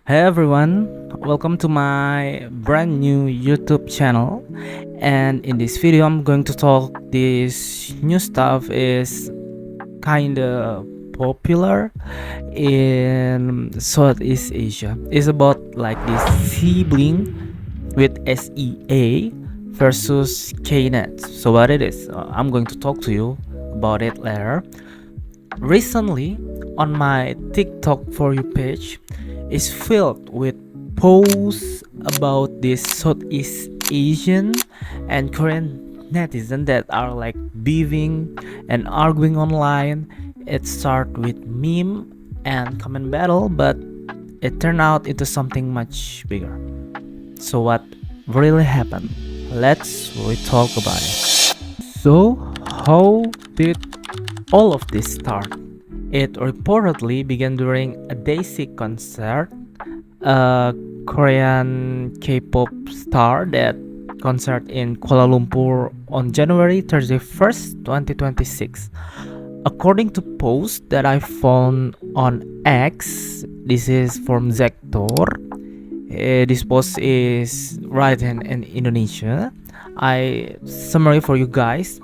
Hey everyone, welcome to my brand new YouTube channel. And in this video, I'm going to talk this new stuff is kinda popular in Southeast Asia. It's about like this sibling with SEA versus Knetz. So what it is, I'm going to talk to you about it later. Recently, on my TikTok for you page is filled with posts about this Southeast Asian and Korean netizens that are like beefing and arguing online. It started with meme and comment battle, but it turned out into something much bigger. So what really happened? Let's really talk about it. So how did all of this start? It reportedly began during a Daisy concert, a Korean K-pop star that concert in Kuala Lumpur on January 31st, 2026. According to post that I found on X, this is from Zektor. This post is right in Indonesia. I summary for you guys.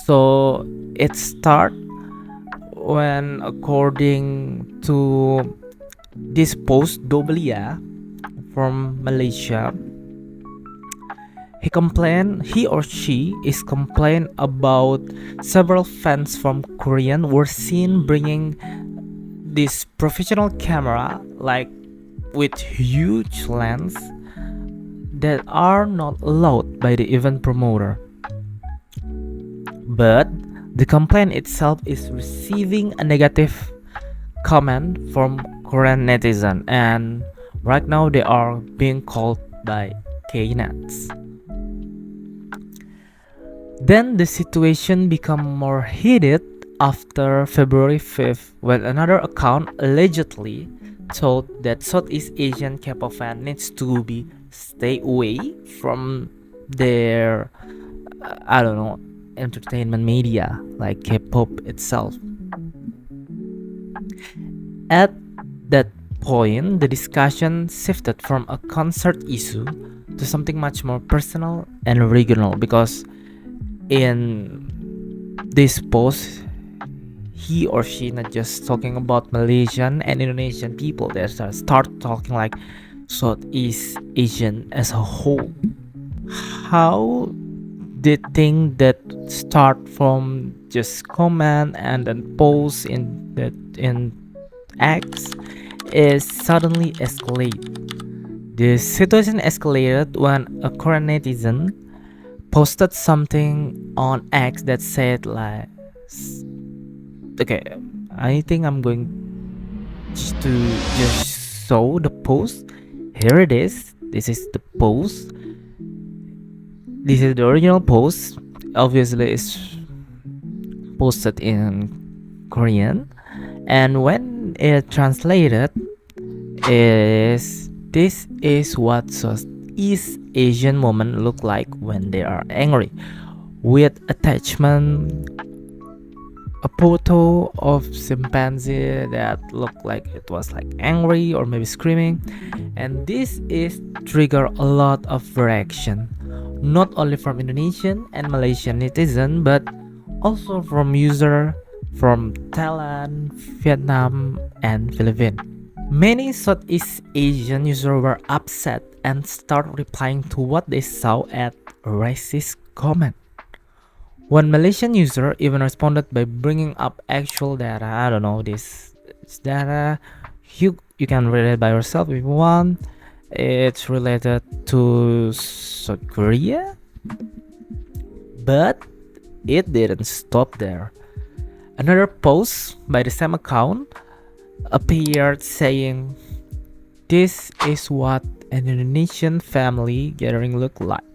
So it start when according to this post Doblia from Malaysia, he or she is complained about several fans from Korean were seen bringing this professional camera like with huge lens that are not allowed by the event promoter. But the complaint itself is receiving a negative comment from Korean netizen, and right now they are being called by Knetz. Then the situation became more heated after February 5th when another account allegedly told that Southeast Asian K-pop fan needs to be stay away from their I don't know entertainment media like K-pop itself. At that point, the discussion shifted from a concert issue to something much more personal and regional because in this post, he or she not just talking about Malaysian and Indonesian people, they start talking like Southeast Asian as a whole. How the thing that start from just comment and then post in X is suddenly escalate. The situation escalated when a Korean netizen posted something on X that said like, okay, I think I'm going to just show the post. Here it is. This is the post. This is the original post. Obviously, it's posted in Korean, and when it translated, is this is what Southeast Asian women look like when they are angry, with attachment a photo of chimpanzee that looked like it was like angry or maybe screaming, and this is trigger a lot of reaction, not only from Indonesian and Malaysian netizen but also from user from Thailand, Vietnam, and Philippines. Many Southeast Asian users were upset and started replying to what they saw as racist comment. One Malaysian user even responded by bringing up actual data. I don't know this data. You can read it by yourself if you want. It's related to South Korea, but it didn't stop there. Another post by the same account appeared saying, "This is what an Indonesian family gathering looked like."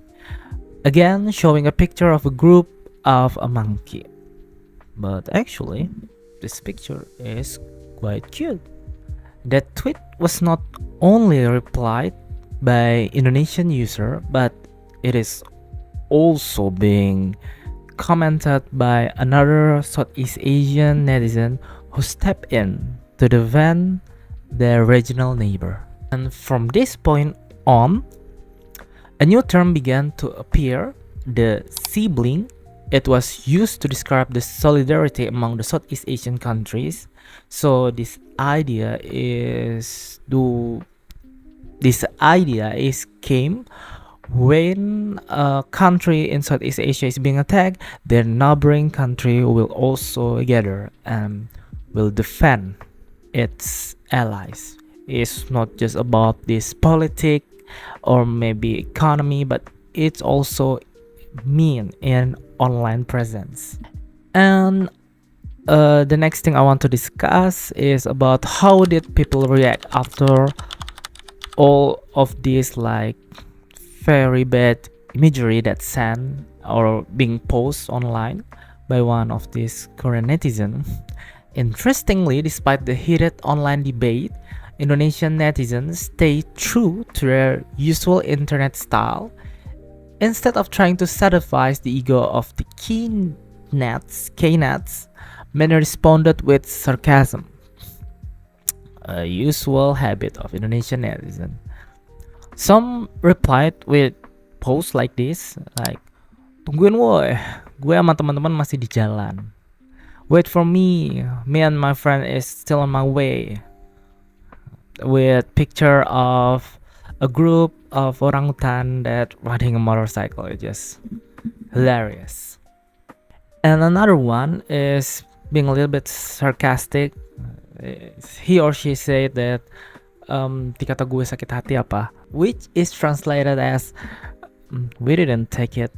Again, showing a picture of a group of a monkey. But actually, this picture is quite cute. That tweet was not only replied by Indonesian user, but it is also being commented by another Southeast Asian netizen who stepped in to defend their regional neighbor. And from this point on, a new term began to appear, the sibling. It was used to describe the solidarity among the Southeast Asian countries. So this idea is came when a country in Southeast Asia is being attacked, their neighboring country will also gather and will defend its allies. It's not just about this politic or maybe economy, but it's also mean in online presence. And the next thing I want to discuss is about how did people react after all of these like very bad imagery that sent or being posted online by one of these Korean netizens. Interestingly, despite the heated online debate, Indonesian netizens stay true to their usual internet style. Instead of trying to satisfy the ego of the Knetz, many responded with sarcasm, a usual habit of Indonesian netizens. Some replied with posts like this, like, "Tungguin woi, gue sama teman-teman masih di jalan. Wait for me and my friend is still on my way." With picture of a group of orangutan that riding a motorcycle. It's just hilarious. And another one is being a little bit sarcastic. He or she said that dikata gue sakit hati apa, which is translated as we didn't take it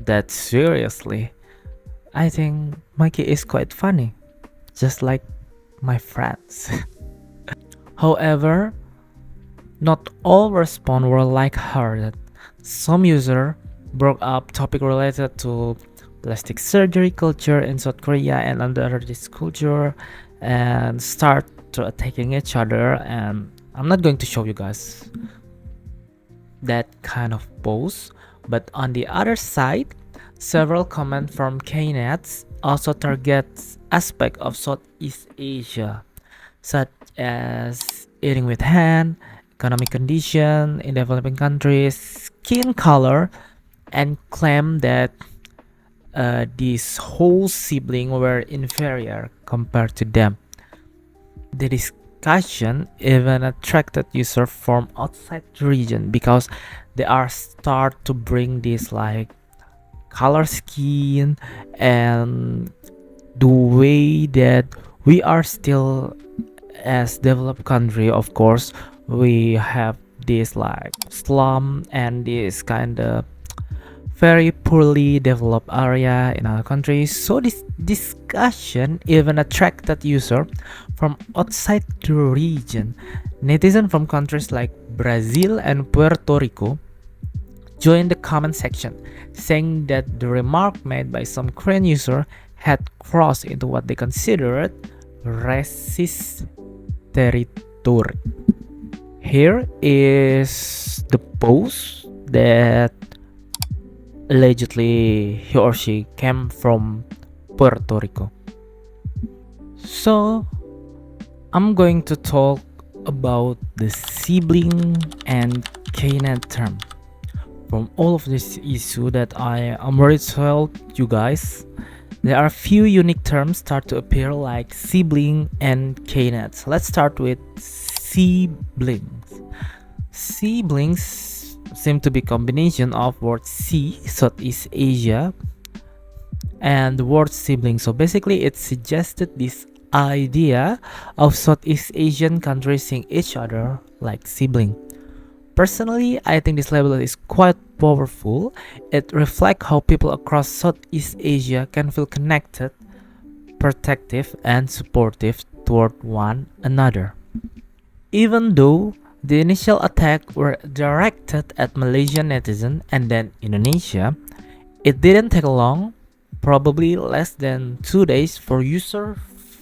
that seriously. I think Mikey is quite funny, just like my friends. However, not all response were like her. That some user brought up topic related to plastic surgery culture in South Korea and under this culture and start to attacking each other. And I'm not going to show you guys that kind of post, but on the other side, several comments from Knetz also targets aspect of Southeast Asia, such as eating with hand, economic condition in developing countries, skin color, and claim that these whole siblings were inferior compared to them. The discussion even attracted users from outside the region because they are start to bring this like color skin and the way that we are still as developed country. Of course, we have this like slum and this kind of very poorly developed area in our country. So this discussion even attracted users from outside the region. Netizens from countries like Brazil and Puerto Rico joined the comment section, saying that the remark made by some Korean user had crossed into what they considered racist territory. Here is the post that allegedly he or she came from Puerto Rico. So I'm going to talk about the sibling and Canaan term. From all of this issue that I am already told you guys, there are few unique terms start to appear like sibling and Canaan. Let's start with SEAblings. SEAblings seem to be combination of word sea, Southeast Asia, and the word sibling. So basically it suggested this idea of Southeast Asian countries seeing each other like sibling. Personally, I think this label is quite powerful. It reflects how people across Southeast Asia can feel connected, protective, and supportive toward one another. Even though the initial attack were directed at Malaysian netizens and then Indonesia, it didn't take long, probably less than 2 days, for users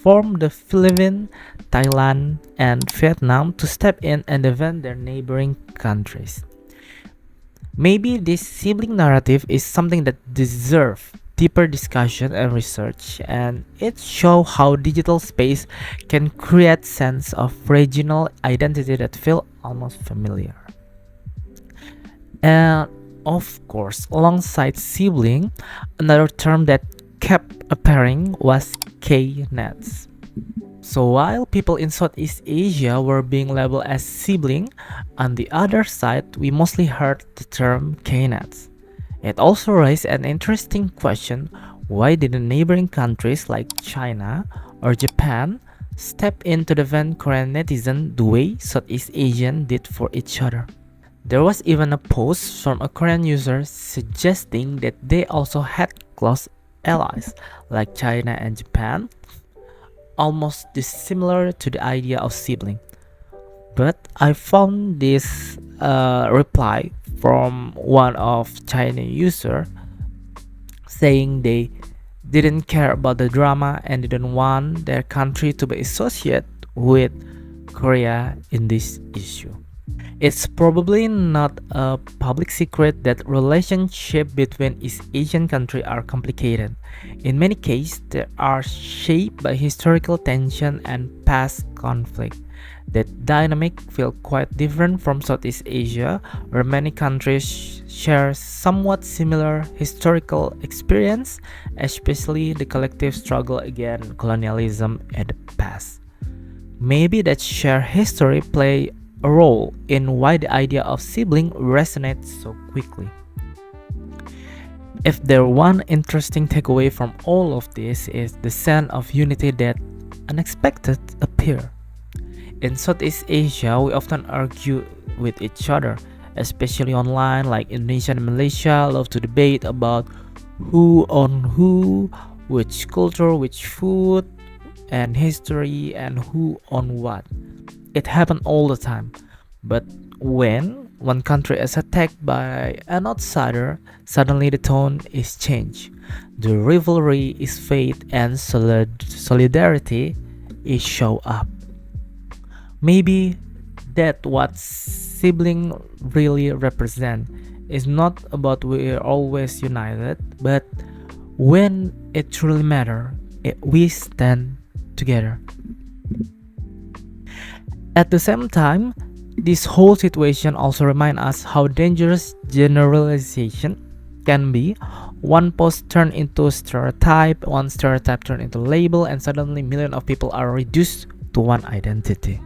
from the Philippines, Thailand, and Vietnam to step in and defend their neighboring countries. Maybe this sibling narrative is something that deserves deeper discussion and research, and it shows how digital space can create sense of regional identity that feel almost familiar. And of course, alongside sibling, another term that kept appearing was Knetz. So while people in Southeast Asia were being labeled as sibling, on the other side, we mostly heard the term Knetz. It also raised an interesting question: why didn't neighboring countries like China or Japan step in to defend Korean netizens the way Southeast Asian did for each other? There was even a post from a Korean user suggesting that they also had close allies like China and Japan, almost dissimilar to the idea of sibling. But I found this reply from one of China user saying they didn't care about the drama and didn't want their country to be associated with Korea in this issue. It's probably not a public secret that relationships between East Asian countries are complicated. In many cases, they are shaped by historical tension and past conflict. That dynamic feels quite different from Southeast Asia, where many countries share somewhat similar historical experience, especially the collective struggle against colonialism in the past. Maybe that shared history play a role in why the idea of sibling resonates so quickly. If there one interesting takeaway from all of this is the sense of unity that unexpected appear. In Southeast Asia, we often argue with each other, especially online, like Indonesia and Malaysia love to debate about who on who, which culture, which food, and history, and who on what. It happens all the time. But when one country is attacked by an outsider, suddenly the tone is changed. The rivalry is fade and solidarity is show up. Maybe that what sibling really represent is not about we're always united, but when it truly matter, we stand together. At the same time, this whole situation also reminds us how dangerous generalization can be. One post turned into a stereotype, one stereotype turned into label, and suddenly millions of people are reduced to one identity.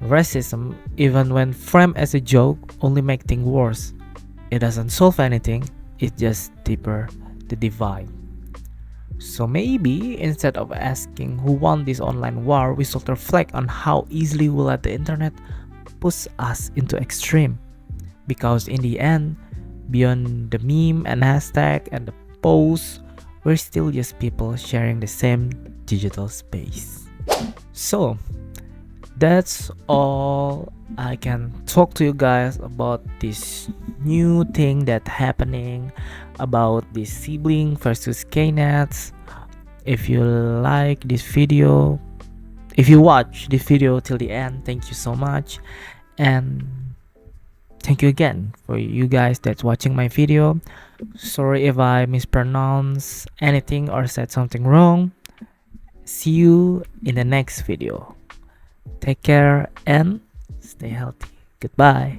Racism, even when framed as a joke, only makes things worse. It doesn't solve anything, it just deeper the divide. So maybe instead of asking who won this online war, we should reflect on how easily we let the internet push us into extreme. Because in the end, beyond the meme and hashtag and the post, we're still just people sharing the same digital space. So that's all I can talk to you guys about this new thing that happening about this sibling versus knets. If you like this video, if you watch this video till the end, thank you so much, and thank you again for you guys that's watching my video. Sorry if I mispronounce anything or said something wrong. See you in the next video. Take care and stay healthy. Goodbye.